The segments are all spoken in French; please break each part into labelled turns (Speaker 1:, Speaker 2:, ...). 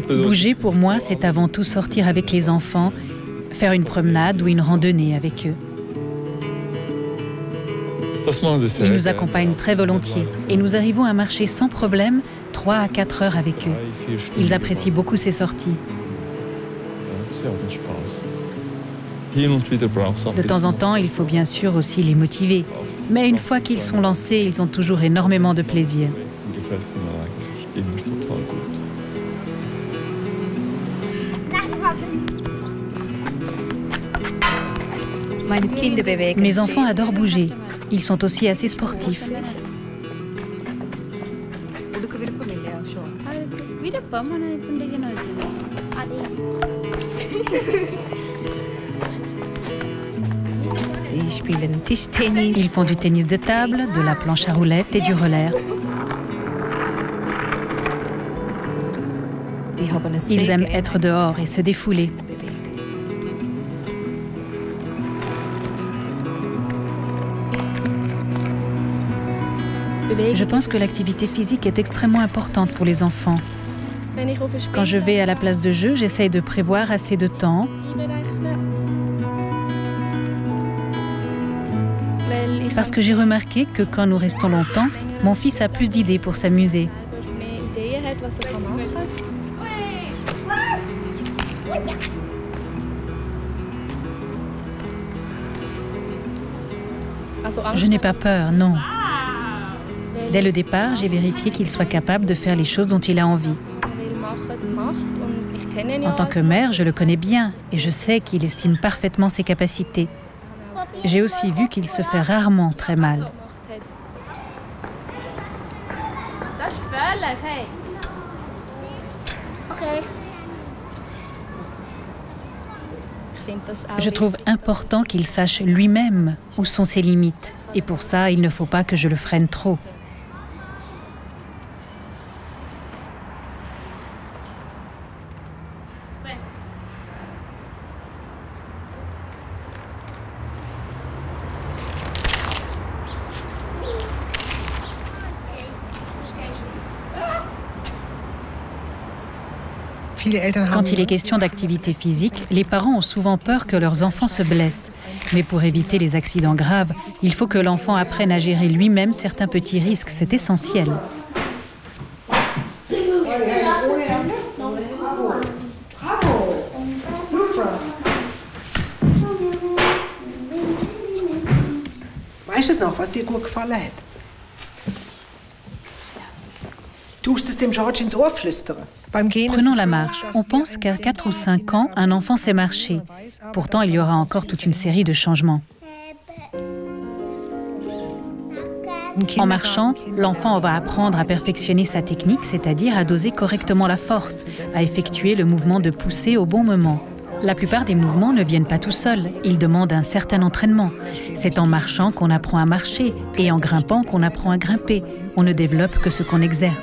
Speaker 1: Bouger pour moi, c'est avant tout sortir avec les enfants, faire une promenade ou une randonnée avec eux. Ils nous accompagnent très volontiers et nous arrivons à marcher sans problème 3 à 4 heures avec eux. Ils apprécient beaucoup ces sorties. De temps en temps, il faut bien sûr aussi les motiver. Mais une fois qu'ils sont lancés, ils ont toujours énormément de plaisir. Mes enfants adorent bouger. Ils sont aussi assez sportifs. Ils font du tennis de table, de la planche à roulettes et du roller. Ils aiment être dehors et se défouler. Je pense que l'activité physique est extrêmement importante pour les enfants. Quand je vais à la place de jeu, j'essaye de prévoir assez de temps. Parce que j'ai remarqué que quand nous restons longtemps, mon fils a plus d'idées pour s'amuser. Je n'ai pas peur, non. Dès le départ, j'ai vérifié qu'il soit capable de faire les choses dont il a envie. En tant que mère, je le connais bien et je sais qu'il estime parfaitement ses capacités. J'ai aussi vu qu'il se fait rarement très mal. Je trouve important qu'il sache lui-même où sont ses limites. Et pour ça, il ne faut pas que je le freine trop. Quand il est question d'activité physique, les parents ont souvent peur que leurs enfants se blessent. Mais pour éviter les accidents graves, il faut que l'enfant apprenne à gérer lui-même certains petits risques. C'est essentiel.
Speaker 2: Weißt du noch, was dir gut gefallen hat?
Speaker 1: Prenons la marche. On pense qu'à 4 ou 5 ans, un enfant sait marcher. Pourtant, il y aura encore toute une série de changements. En marchant, l'enfant va apprendre à perfectionner sa technique, c'est-à-dire à doser correctement la force, à effectuer le mouvement de poussée au bon moment. La plupart des mouvements ne viennent pas tout seuls, ils demandent un certain entraînement. C'est en marchant qu'on apprend à marcher et en grimpant qu'on apprend à grimper. On ne développe que ce qu'on exerce.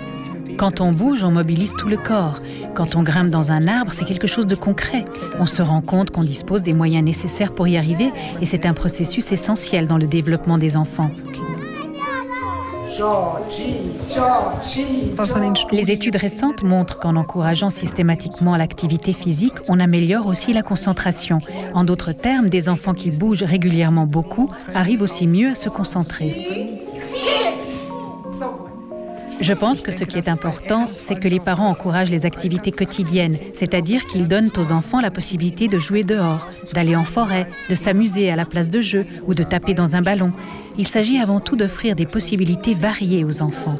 Speaker 1: Quand on bouge, on mobilise tout le corps. Quand on grimpe dans un arbre, c'est quelque chose de concret. On se rend compte qu'on dispose des moyens nécessaires pour y arriver et c'est un processus essentiel dans le développement des enfants. Les études récentes montrent qu'en encourageant systématiquement l'activité physique, on améliore aussi la concentration. En d'autres termes, des enfants qui bougent régulièrement beaucoup arrivent aussi mieux à se concentrer. Je pense que ce qui est important, c'est que les parents encouragent les activités quotidiennes, c'est-à-dire qu'ils donnent aux enfants la possibilité de jouer dehors, d'aller en forêt, de s'amuser à la place de jeu ou de taper dans un ballon. Il s'agit avant tout d'offrir des possibilités variées aux enfants.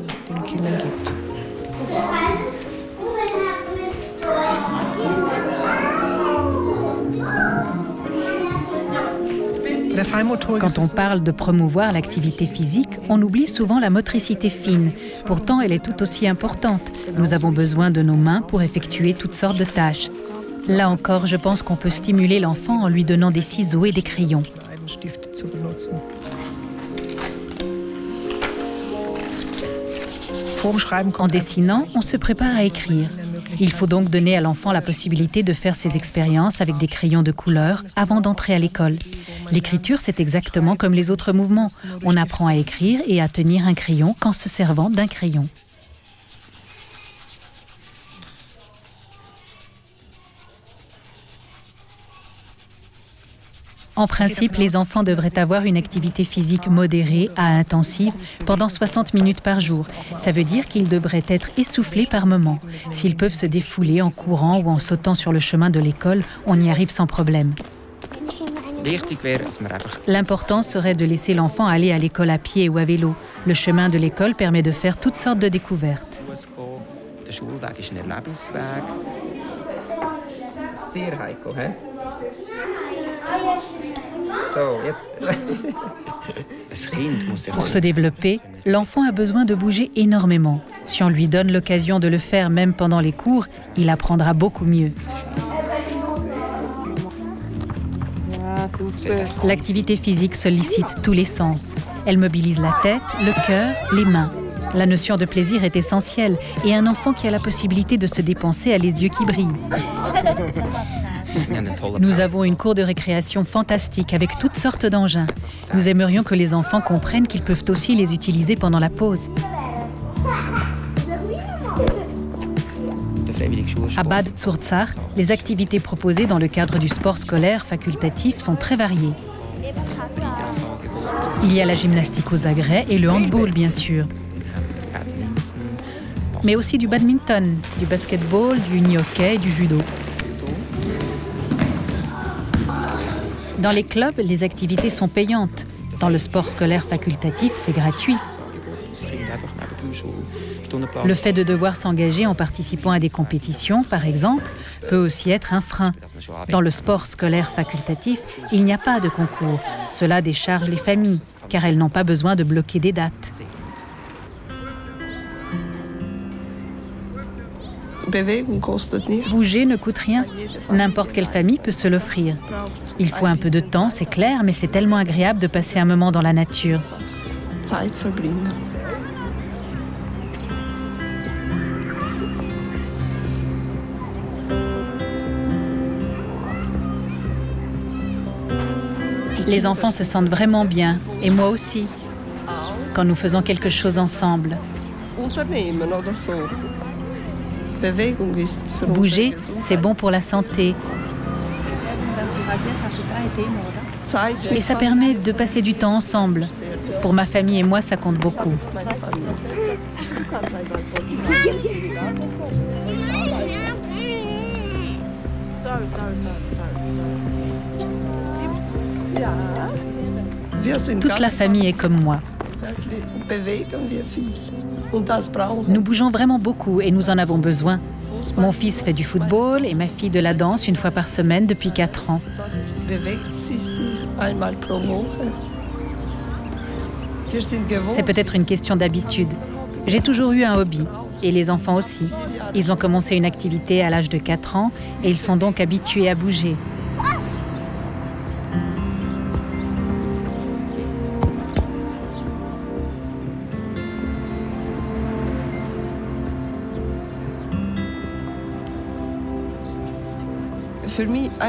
Speaker 1: Quand on parle de promouvoir l'activité physique, on oublie souvent la motricité fine. Pourtant, elle est tout aussi importante. Nous avons besoin de nos mains pour effectuer toutes sortes de tâches. Là encore, je pense qu'on peut stimuler l'enfant en lui donnant des ciseaux et des crayons. En dessinant, on se prépare à écrire. Il faut donc donner à l'enfant la possibilité de faire ses expériences avec des crayons de couleur avant d'entrer à l'école. L'écriture, c'est exactement comme les autres mouvements. On apprend à écrire et à tenir un crayon qu'en se servant d'un crayon. En principe, les enfants devraient avoir une activité physique modérée à intensive pendant 60 minutes par jour. Ça veut dire qu'ils devraient être essoufflés par moment. S'ils peuvent se défouler en courant ou en sautant sur le chemin de l'école, on y arrive sans problème. L'important serait de laisser l'enfant aller à l'école à pied ou à vélo. Le chemin de l'école permet de faire toutes sortes de découvertes. Pour se développer, l'enfant a besoin de bouger énormément. Si on lui donne l'occasion de le faire même pendant les cours, il apprendra beaucoup mieux. L'activité physique sollicite tous les sens. Elle mobilise la tête, le cœur, les mains. La notion de plaisir est essentielle et un enfant qui a la possibilité de se dépenser a les yeux qui brillent. Nous avons une cour de récréation fantastique avec toutes sortes d'engins. Nous aimerions que les enfants comprennent qu'ils peuvent aussi les utiliser pendant la pause. À Bad Zurzach, les activités proposées dans le cadre du sport scolaire facultatif sont très variées. Il y a la gymnastique aux agrès et le handball, bien sûr. Mais aussi du badminton, du basketball, du hockey et du judo. Dans les clubs, les activités sont payantes. Dans le sport scolaire facultatif, c'est gratuit. Le fait de devoir s'engager en participant à des compétitions, par exemple, peut aussi être un frein. Dans le sport scolaire facultatif, il n'y a pas de concours. Cela décharge les familles, car elles n'ont pas besoin de bloquer des dates. Bouger ne coûte rien. N'importe quelle famille peut se l'offrir. Il faut un peu de temps, c'est clair, mais c'est tellement agréable de passer un moment dans la nature. Les enfants se sentent vraiment bien, et moi aussi, quand nous faisons quelque chose ensemble. Bouger, c'est bon pour la santé. Et ça permet de passer du temps ensemble. Pour ma famille et moi, ça compte beaucoup. Toute la famille est comme moi. Nous bougeons vraiment beaucoup et nous en avons besoin. Mon fils fait du football et ma fille de la danse une fois par semaine depuis 4 ans. C'est peut-être une question d'habitude. J'ai toujours eu un hobby, et les enfants aussi. Ils ont commencé une activité à l'âge de 4 ans et ils sont donc habitués à bouger.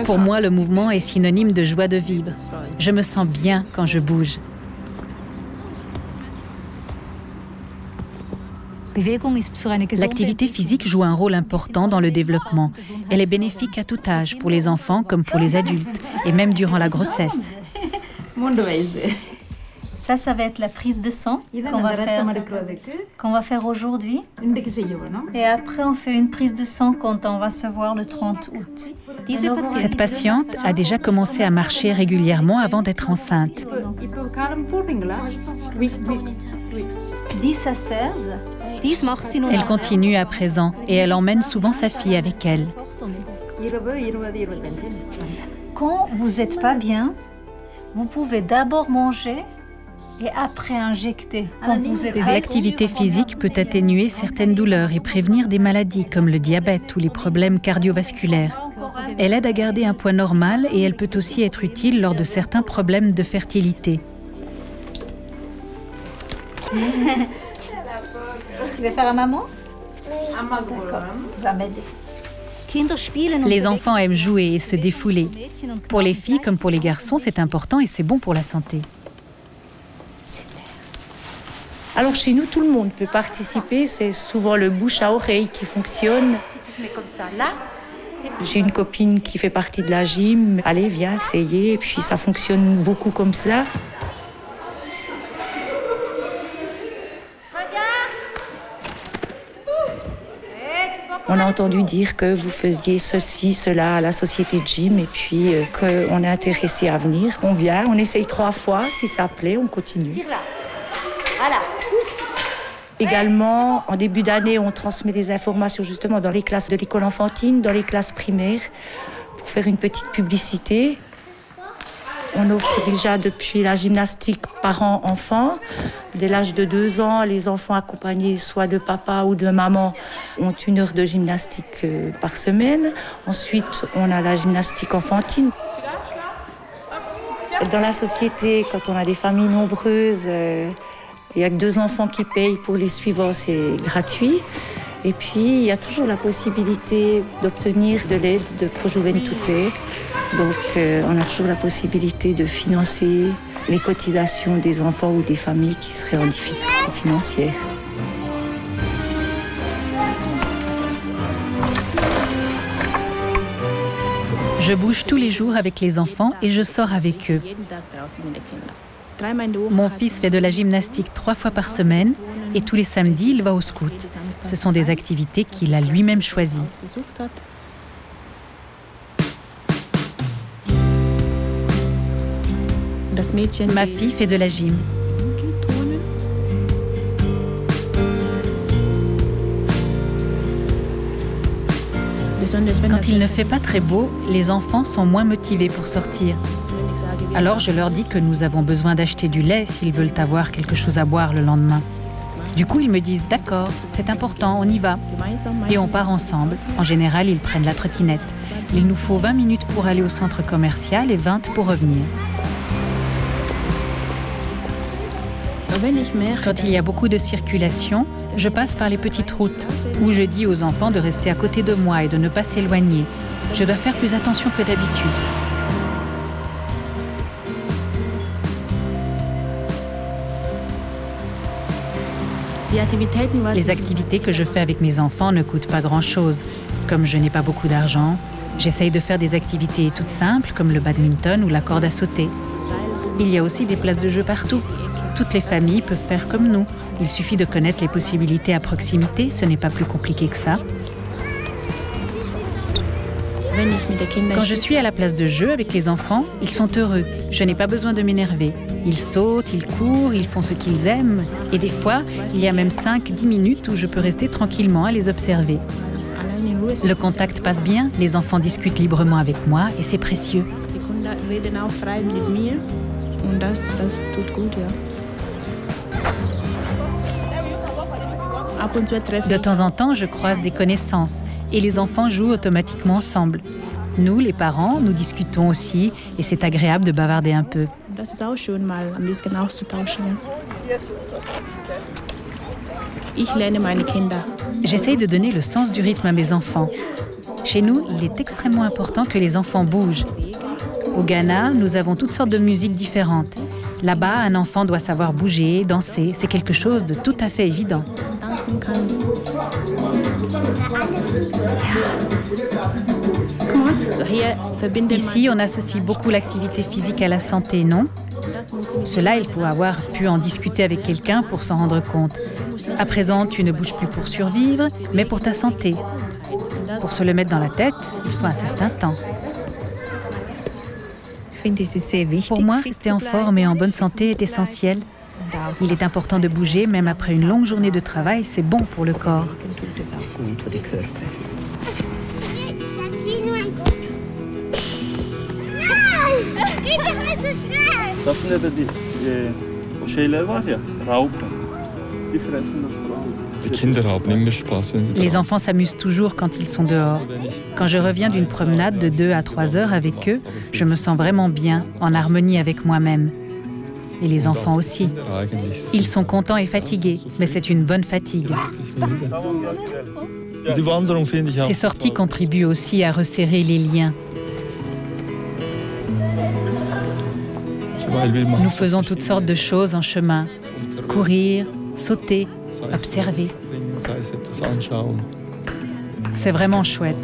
Speaker 1: Pour moi, le mouvement est synonyme de joie de vivre. Je me sens bien quand je bouge. L'activité physique joue un rôle important dans le développement. Elle est bénéfique à tout âge, pour les enfants comme pour les adultes, et même durant la grossesse.
Speaker 3: Ça va être la prise de sang qu'on va faire aujourd'hui. Et après, on fait une prise de sang quand on va se voir le 30 août.
Speaker 1: Cette patiente a déjà commencé à marcher régulièrement avant d'être enceinte.
Speaker 3: 10 à 16.
Speaker 1: Elle continue à présent et elle emmène souvent sa fille avec elle.
Speaker 3: Quand vous n'êtes pas bien, vous pouvez d'abord manger et après injecter.
Speaker 1: L'activité physique peut atténuer certaines douleurs et prévenir des maladies comme le diabète ou les problèmes cardiovasculaires. Elle aide à garder un poids normal et elle peut aussi être utile lors de certains problèmes de fertilité.
Speaker 3: Tu veux faire à maman? Oui. D'accord, tu vas m'aider.
Speaker 1: Les enfants aiment jouer et se défouler. Pour les filles comme pour les garçons, c'est important et c'est bon pour la santé.
Speaker 4: Alors chez nous, tout le monde peut participer. C'est souvent le bouche à oreille qui fonctionne. J'ai une copine qui fait partie de la gym. Allez, viens essayer. Et puis ça fonctionne beaucoup comme cela. On a entendu dire que vous faisiez ceci, cela à la société de gym et puis qu'on est intéressé à venir. On vient, on essaye 3 fois. Si ça plaît, on continue. Voilà. Également, en début d'année, on transmet des informations justement dans les classes de l'école enfantine, dans les classes primaires, pour faire une petite publicité. On offre déjà depuis la gymnastique parents-enfants. Dès l'âge de 2 ans, les enfants accompagnés soit de papa ou de maman ont 1 heure de gymnastique par semaine. Ensuite, on a la gymnastique enfantine. Dans la société, quand on a des familles nombreuses, il n'y a que 2 enfants qui payent. Pour les suivants, c'est gratuit. Et puis, il y a toujours la possibilité d'obtenir de l'aide de Pro Juventute. Donc, on a toujours la possibilité de financer les cotisations des enfants ou des familles qui seraient en difficulté financière.
Speaker 1: Je bouge tous les jours avec les enfants et je sors avec eux. Mon fils fait de la gymnastique 3 fois par semaine et tous les samedis, il va au scout. Ce sont des activités qu'il a lui-même choisies. Ma fille fait de la gym. Quand il ne fait pas très beau, les enfants sont moins motivés pour sortir. Alors je leur dis que nous avons besoin d'acheter du lait s'ils veulent avoir quelque chose à boire le lendemain. Du coup, ils me disent « D'accord, c'est important, on y va ». Et on part ensemble. En général, ils prennent la trottinette. Il nous faut 20 minutes pour aller au centre commercial et 20 pour revenir. Quand il y a beaucoup de circulation, je passe par les petites routes où je dis aux enfants de rester à côté de moi et de ne pas s'éloigner. Je dois faire plus attention que d'habitude. Les activités que je fais avec mes enfants ne coûtent pas grand-chose. Comme je n'ai pas beaucoup d'argent, j'essaye de faire des activités toutes simples comme le badminton ou la corde à sauter. Il y a aussi des places de jeu partout. Toutes les familles peuvent faire comme nous. Il suffit de connaître les possibilités à proximité, ce n'est pas plus compliqué que ça. Quand je suis à la place de jeu avec les enfants, ils sont heureux. Je n'ai pas besoin de m'énerver. Ils sautent, ils courent, ils font ce qu'ils aiment. Et des fois, il y a même 5-10 minutes où je peux rester tranquillement à les observer. Le contact passe bien, les enfants discutent librement avec moi et c'est précieux. De temps en temps, je croise des connaissances et les enfants jouent automatiquement ensemble. Nous, les parents, nous discutons aussi et c'est agréable de bavarder un peu. J'essaye de donner le sens du rythme à mes enfants. Chez nous, il est extrêmement important que les enfants bougent. Au Ghana, nous avons toutes sortes de musiques différentes. Là-bas, un enfant doit savoir bouger, danser. C'est quelque chose de tout à fait évident. Ici, on associe beaucoup l'activité physique à la santé, non? Cela, il faut avoir pu en discuter avec quelqu'un pour s'en rendre compte. À présent, tu ne bouges plus pour survivre, mais pour ta santé. Pour se le mettre dans la tête, il faut un certain temps. Pour moi, rester en forme et en bonne santé est essentiel. Il est important de bouger, même après une longue journée de travail, c'est bon pour le corps. Les enfants s'amusent toujours quand ils sont dehors. Quand je reviens d'une promenade de 2 à 3 heures avec eux, je me sens vraiment bien, en harmonie avec moi-même. Et les enfants aussi. Ils sont contents et fatigués, mais c'est une bonne fatigue. Ces sorties contribuent aussi à resserrer les liens. Nous faisons toutes sortes de choses en chemin. Courir, sauter, observer. C'est vraiment chouette.